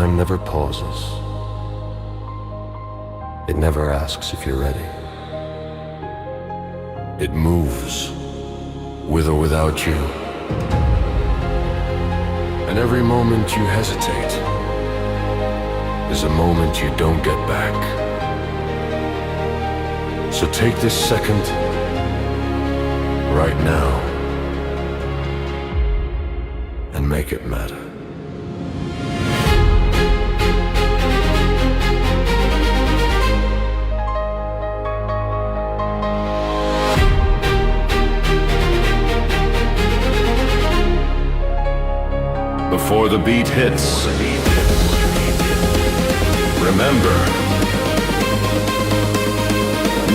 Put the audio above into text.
Time never pauses. It never asks if you're ready. It moves, with or without you. And every moment you hesitate is a moment you don't get back. So take this second, right now, and make it matter. Before the beat hits, remember,